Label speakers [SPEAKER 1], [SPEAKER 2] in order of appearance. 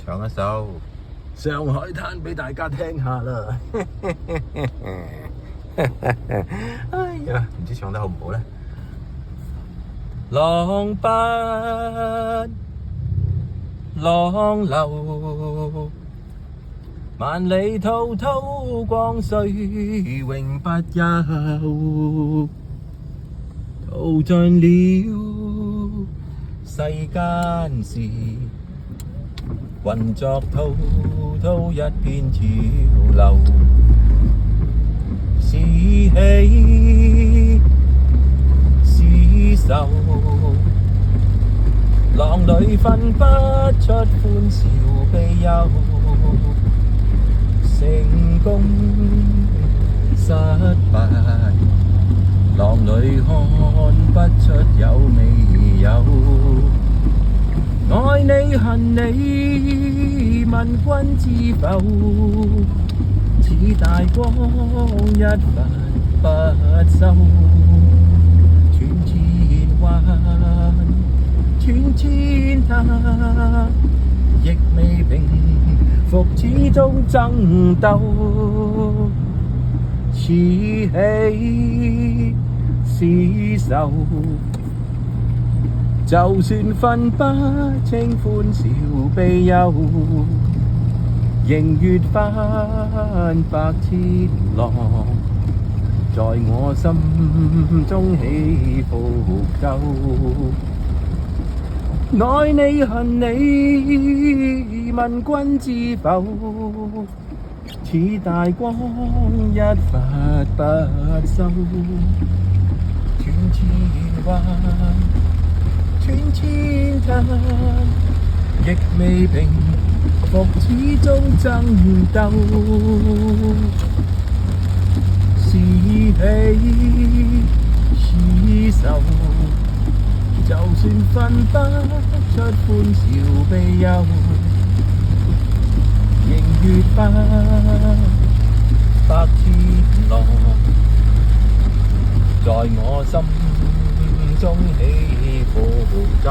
[SPEAKER 1] 唱一首上海灘俾大家聽下啦。哎呀，唔知唱得好唔好呢？浪不浪流，萬里滔滔江水永不休，淘盡了世間事，混作滔滔一片潮流，是喜是愁，浪裏分不出歡笑悲憂，成功失敗，浪裏看不出有未有。愛你恨你，問君知否？似大光一發不收，斷千彎，斷千塔，亦未平復，始終爭鬥，似喜是愁。就算分不清歡笑悲憂，仍越翻百千浪，在我心中起伏夠。愛你恨你，問君知否？似大光一發不收，斷千彎，斷千塔，亦未平復，始終爭鬥，是喜是愁。就算分不出歡笑悲憂，仍越翻百千浪，在我心中起伏夠。